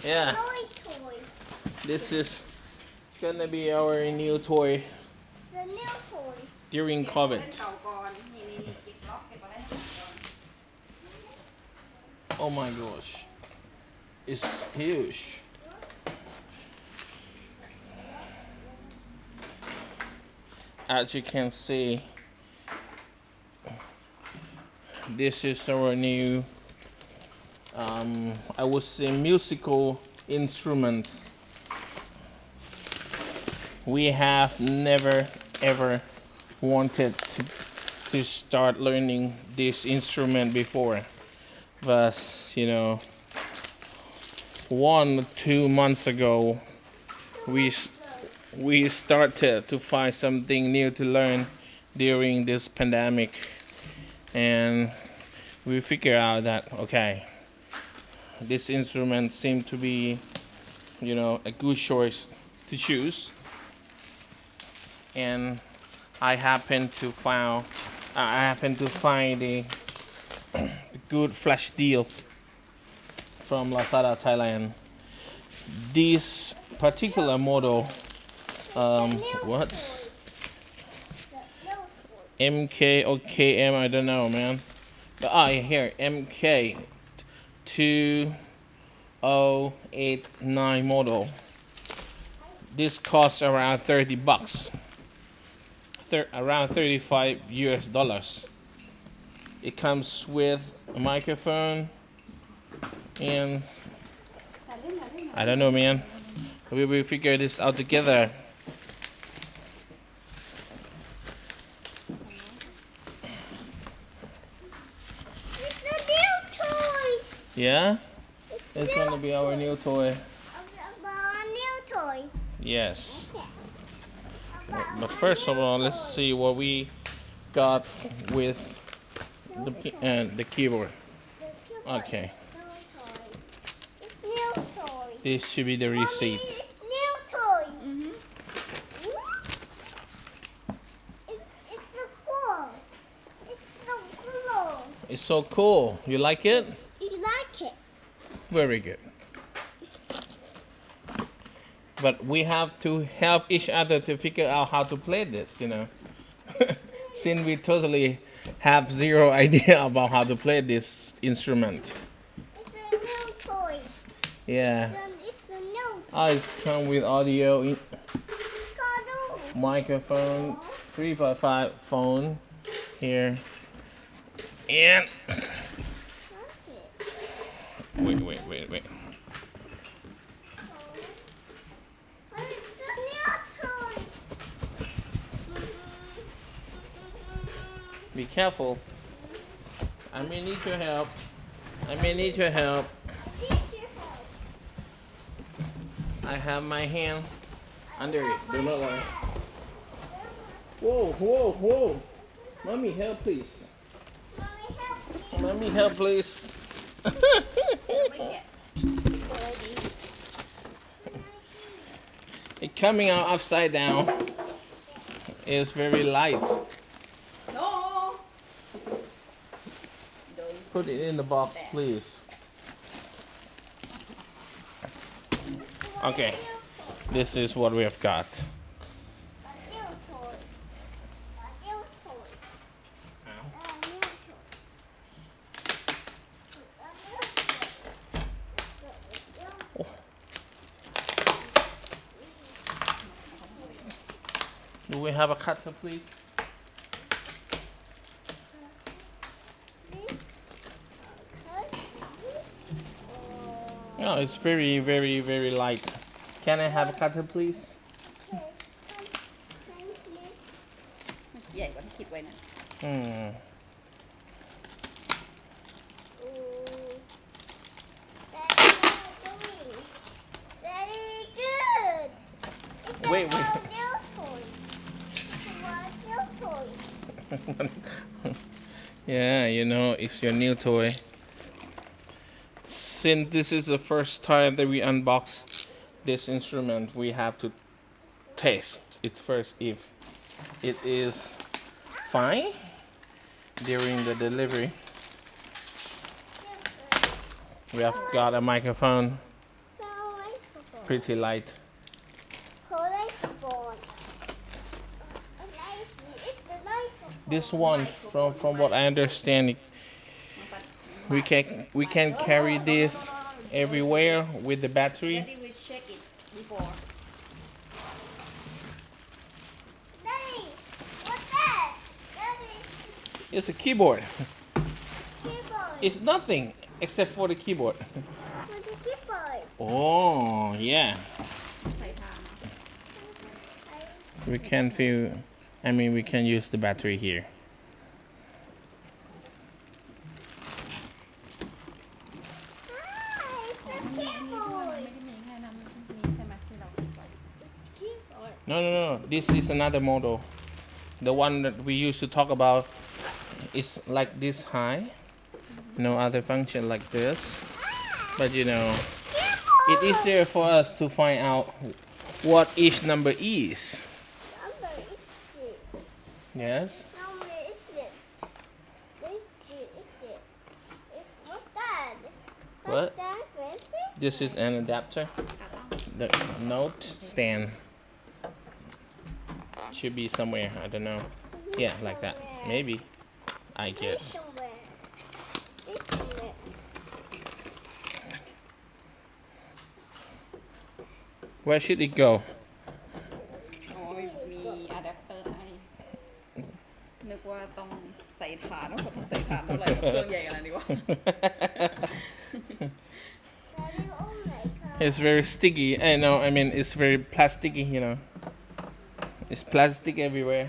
Yeah. This is gonna be our new toy during COVID. Oh my gosh. It's huge. As you can see, this is our new I would say musical instrument. We have never ever wanted to start learning this instrument before, but you know, 1-2 months ago we started to find something new to learn during this pandemic, and we figure out that okay, this instrument seemed to be, you know, a good choice to choose. And I happened to find a good flash deal from Lazada, Thailand. This particular model, what? MK or KM, I don't know, man. But here, MK-2089 model. This costs around $30, around $35 US. It comes with a microphone and I don't know, man. We will figure this out together. It's a new toy. Yeah? It's gonna be our new toy. Our new toy. Yes. But first of all, let's see what we got with the keyboard. Okay. It's new toy. This should be the receipt. It's new toy. It's so cool. It's so cool. It's so cool. You like it? You like it? Very good. But we have to help each other to figure out how to play this, you know. Since we totally have zero idea about how to play this instrument. It's a new toy. Yeah. It's a new Oh, it's come with audio, toy. microphone, 3.5 phone here. And wait. Be careful. I may need your help. I have my hand under it. Do not worry. Whoa. Mommy, help, please. Mommy, help, please. It's coming out upside down. It's very light. No. Put it in the box, please. Okay, this is what we have got. Do we have a cutter, please? No, it's very light. Can I have a cutter, please? ใหญ่กว่าที่คิดไว้นะ Very good. Wait. Yeah, you know, it's your new toy. Since this is the first time that we unbox this instrument, we have to test it first if it is fine. during the delivery. We have got a microphone, pretty light. This one, from what I understand, we can carry this everywhere with the battery. Daddy will check it before. Daddy, what's that? Daddy, It's a keyboard. keyboard. It's nothing except for the keyboard. What's the keyboard? Oh yeah. ใส่ทาน We can feel. I mean, we can use the battery here. Hi, it's the ไม่ keyboard. ได้มีแค่นั้นนี้ใช่ไหมที่เราใส่ Keyboard. No. This is another model. The one that we used to talk about is like this high. No other function like this. But you know, it's easier for us to find out what each number is. Number is it? Yes. Number is it? Is it? What's that? What? What's that? Where's it? This is an adapter. ขาตั้ง The note stand should be somewhere. I don't know. Yeah, like that. Maybe. I guess. Somewhere. It's somewhere. Where should it go? โอ้ยมีอะแดปเตอร์ให้นึกว่าต้องใส่ฐานว่าต้องใส่ฐานเท่าไหร่กับเครื่องใหญ่ขนาดนี้วะ Daddy, oh my god. It's very sticky. I know. I mean, it's very plasticky. You know. It's plastic everywhere.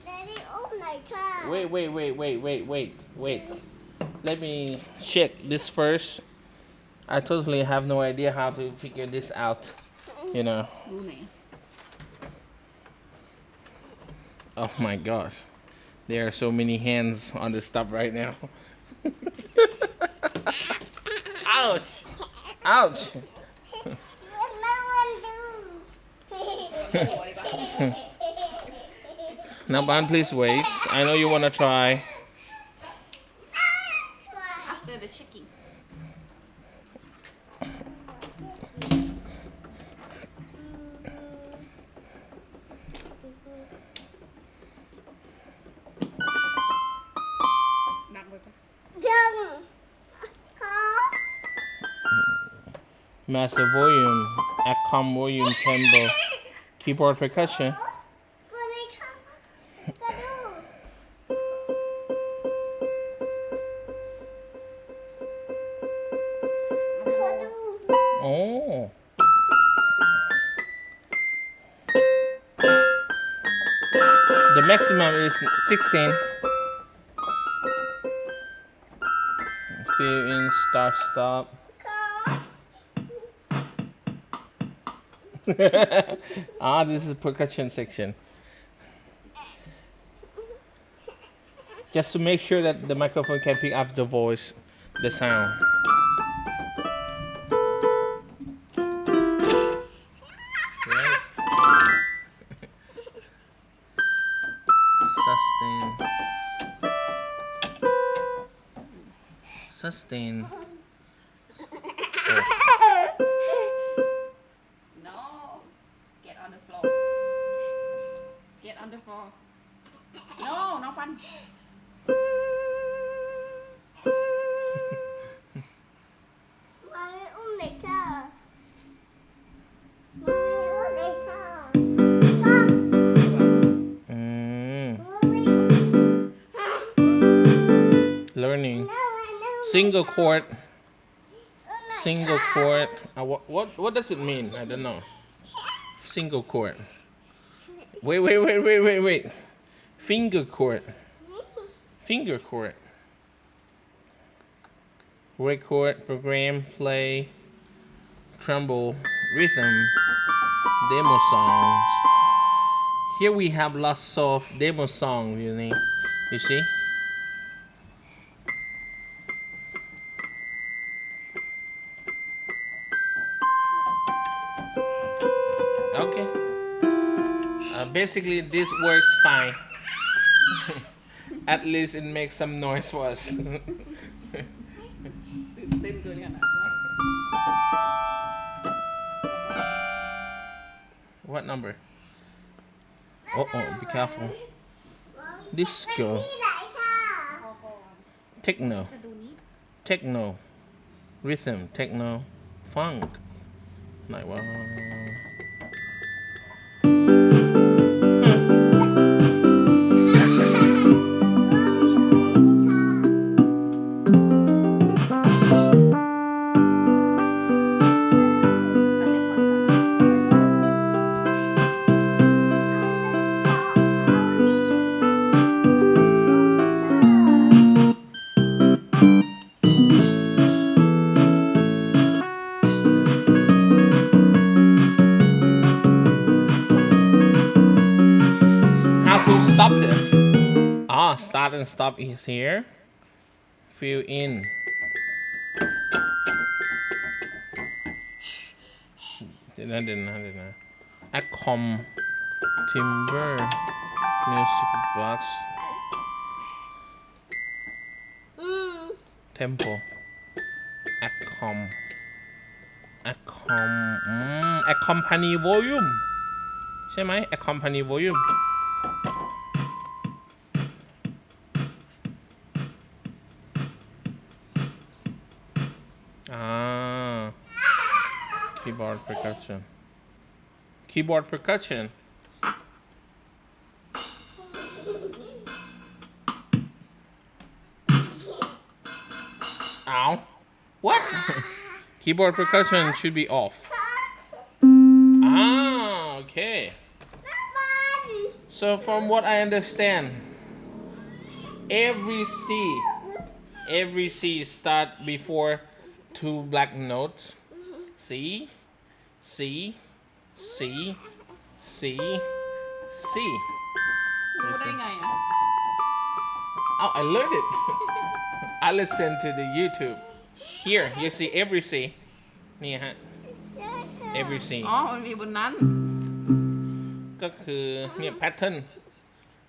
Daddy, oh my god. Wait. Let me check this first. I totally have no idea how to figure this out. You know. รู้ไหน Oh my gosh. There are so many hands on the stuff right now. Ouch! Ouch! What no one do? ตัวดีกว่า Naban, please wait. I know you wanna try. after the checking ดังไปปะ Done. Huh? Master volume, Acom volume, tempo, keyboard percussion. Gonna come. Oh. The maximum is 16. Fill in, start, stop. This is percussion section. Just to make sure that the microphone can pick up the voice, the sound. Yes. Sustain. no get on the floor get on the floor no น้องปัน Mommy, oh my god. Mommy, oh my god. Mommy. Learning. No, I know. Single chord. Oh my Single god. chord. What does it mean? I don't know. Single chord. Wait. Finger chord. Finger chord. Record, program, play, tremble, rhythm, demo songs. Here we have lots of demo songs, you see? Okay. Basically, this works fine. At least it makes some noise for us. ตื่นเต้นเกินขนาดว่า What number? Oh, be careful. Disco. พอก่อน Techno. จะดูนี้ Techno. Rhythm. Techno. Funk. ไหนวะ อันเล็กก่อนค่ะ How to stop this? Start and stop is here. Fill in. Acom timber music box tempo accompany volume ใช่ไหม accompany volume keyboard percussion Ow. What? Keyboard percussion should be off. Okay. So from what I understand, every C start before two black notes. C, C, C, C, C. รู้ได้ไงอ่ะ Oh, I learned it. I listened to the YouTube. Here, you see every C. นี่ฮะ every C. อ๋อ มันมีบนนั้น ก็คือเนี่ย pattern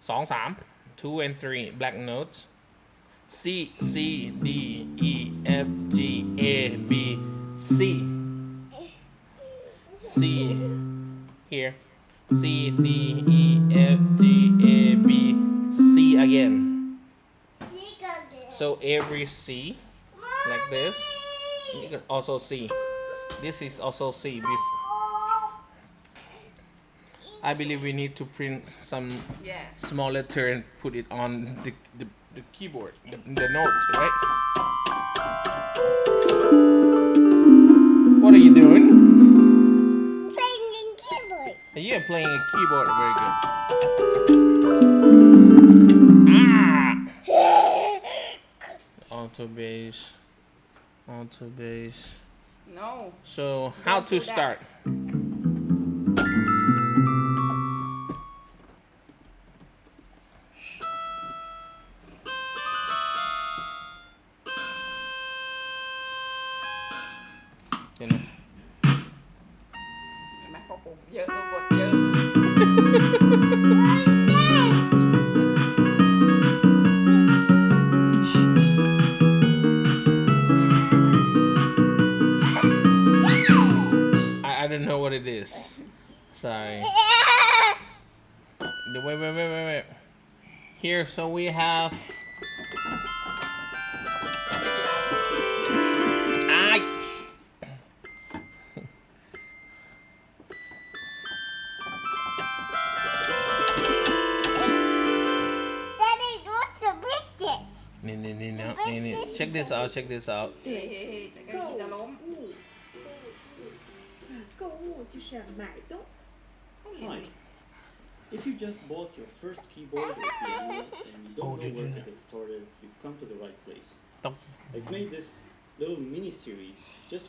2 3 2 and 3 black notes C C D E F G A B C C here C D E F G A B C again so every C like this you can also see this is also C I believe we need to print some yeah small letter and put it on the keyboard, the notes, right? What are you doing? Playing keyboard. Yeah, playing a keyboard. Very good. Auto bass. no So how Don't to do that. start? You know. เห็นไหมพอผมเยอะก็กดเยอะ I don't know what it is. Sorry. Wait. Here, so we have. Daddy, what's the biscuits? No. Check this out. เฮ้ยจะกระจะล้ม 购物就是买东 ต้องเห็น Hi. นี่ If you just bought your first keyboard or piano and you don't know where to get started, you've come to the right place. Stop. I've made this little mini series just